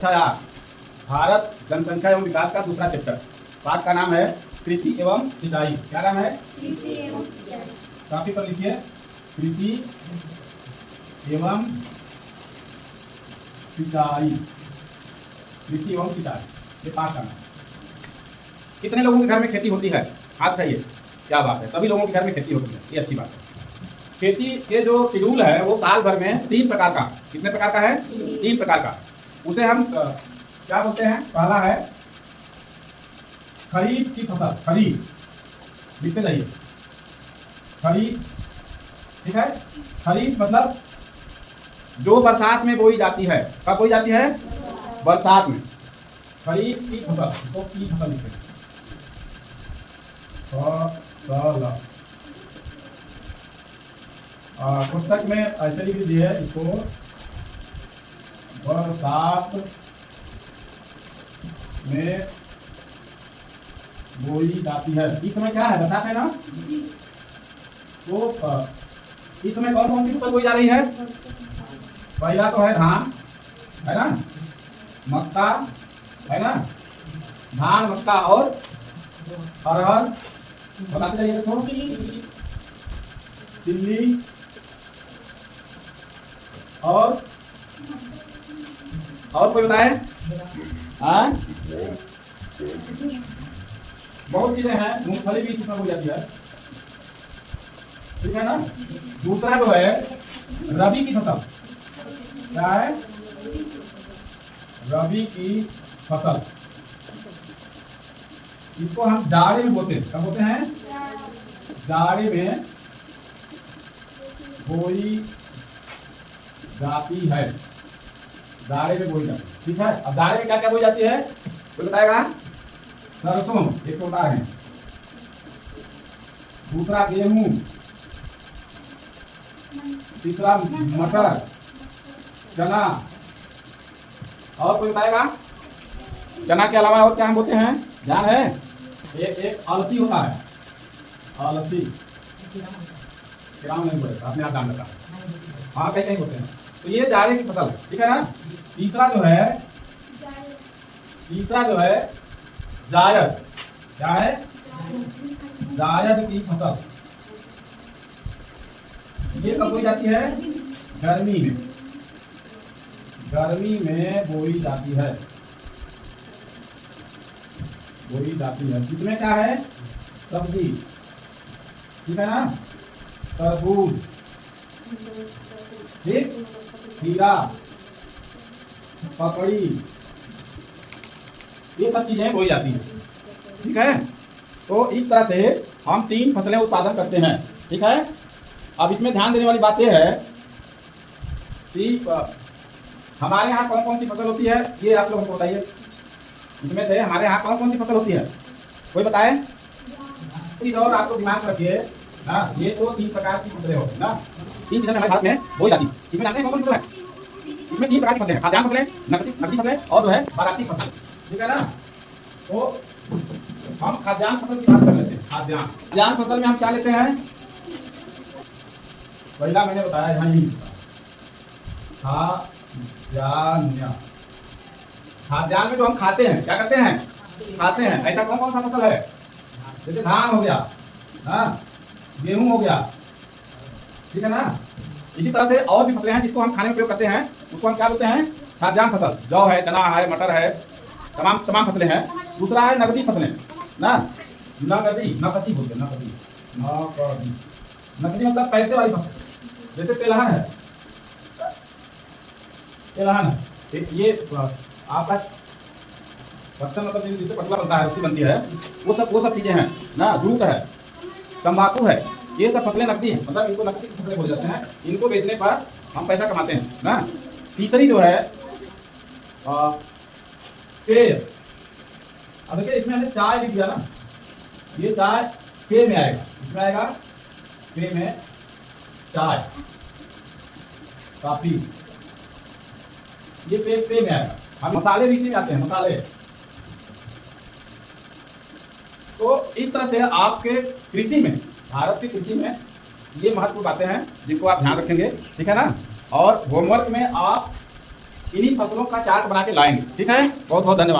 छाया भारत जनसंख्या एवं विकास का दूसरा चैप्टर। पाठ का नाम है कृषि एवं सिंचाई। क्या नाम है? कृषि एवं सिंचाई। काफी पर लिखिए कृषि एवं सिंचाई। कृषि एवं सिंचाई ये पाठ का नाम। कितने लोगों के घर में खेती होती है? हाथ उठाइए। क्या बात है, सभी लोगों के घर में खेती होती है, ये अच्छी बात है। खेती के जो शेड्यूल है वो साल भर में 3 प्रकार का। कितने प्रकार का है? 3 प्रकार का। उसे हम क्या बोलते हैं? पहला है खरीफ की फसल। खरीफ लिखते जाइए, खरीफ। ठीक है, खरीफ मतलब जो बरसात में बोई जाती है। कब बोई जाती है? बरसात में। खरीफ की फसल, तो की फसल लिखते हैं फसल। पुस्तक में ऐसे लिख दीजिए इसको, बरसात में बोई जाती है। इस समय क्या है? बरसात है ना। तो इस समय कौन कौन सी फसल बोई जा रही है? पहला तो है धान, है ना, मक्का, है ना, धान, मक्का और अरहर। बताते जाइए। देखो, तिल्ली और कोई बताए? बहुत चीजें हैं। मूंगफली भी इसमें हो जाती है, ठीक है ना। दूसरा जो है रबी की फसल। क्या है? रबी की फसल। इसको हम जाड़े में बोते हैं। कब बोते हैं? जाड़े में बोई जाती है। जाड़े में बोई जाती है, ठीक है। अब जाड़े में क्या क्या बोई जाती है तो बताएगा? सरसों एक होता है, दूसरा गेहूं, तीसरा मटर, चना। और कोई बताएगा? चना के अलावा और क्या हम बोलते हैं? ध्यान है? एक अलसी होता है, अलसी। नहीं बोलेगा, अपने आप जान लेता है। हाँ, कहीं कहीं होते हैं। तो ये जाड़े की फसल, ठीक है ना। तीसरा जो है जायद। क्या है? जायद की फसल। ये कब बोई जाती है? गर्मी में। गर्मी में बोई जाती है, बोई जाती है। इसमें क्या है? सब्जी, ठीक है ना। तरबूज, ठीक, खीरा, पकड़ी, ये सब चीजें बोई जाती है, ठीक है। तो इस तरह से हम 3 फसलें उत्पादन करते हैं, ठीक है। अब इसमें ध्यान देने वाली बात यह है कि हमारे यहाँ कौन कौन सी फसल होती है, ये आप लोगों को बताइए। इसमें से हमारे यहाँ कौन कौन सी फसल होती है, कोई बताए? और आपको दिमाग रखिए ना, ये तो 3 प्रकार की फसलें होती है ना। 3 चीजें हमारे भारत में बोई जाती है। इसमें जानते हैं कौन कौन सी फसल है? इसमें 3 प्रकार की फसलें हैं, खाद्यान्न फसलें, नकदी फसलें और जो है बाराती फसल, ठीक है ना। तो हम खाद्यान्न फसल की बात कर लेते हैं। खाद्यान्न फसल में हम क्या लेते हैं? पहला मैंने बताया यहाँ यही खाद्यान्न में जो हम खाते हैं, क्या करते हैं? खाते हैं। ऐसा कौन कौन सा फसल है? जैसे धान हो गया, हाँ, गेहूं हो गया, ठीक है ना। इसी तरह से और भी फसलें हैं जिसको हम खाने में उपयोग करते हैं, उसको हम क्या बोलते हैं? खाद्यान्न फसल। जौ है, चना है, मटर है, तमाम फसलें हैं। दूसरा है नकदी फसलें ना। नकदी बोलते हैं, नकदी मतलब पैसे वाली फसल। जैसे तिलहन है, ये आपका फसल मतलब जिससे पटुआ बनता है, रस्सी बनती है, वो सब चीजें हैं ना। जूट है, तंबाकू है, ये सब फसलें नकदी हैं, मतलब इनको नकदी फसलें बोल जाते हैं। इनको बेचने पर हम पैसा कमाते हैं ना। तीसरी जो है पेय। अब देखिए इसमें हमने चाय भी दिया ना, ये चाय पेय में आएगा। इसमें आएगा पेय में चाय, कॉफी, ये पेय में आएगा। हम मसाले भी इसी में आते हैं, मसाले। तो इस तरह से आपके कृषि में, भारत की कृषि में ये महत्वपूर्ण बातें हैं जिनको आप ध्यान रखेंगे, ठीक है ना। और होमवर्क में आप इन्हीं फसलों का चार्ट बना के लाएंगे। ठीक है, बहुत बहुत धन्यवाद।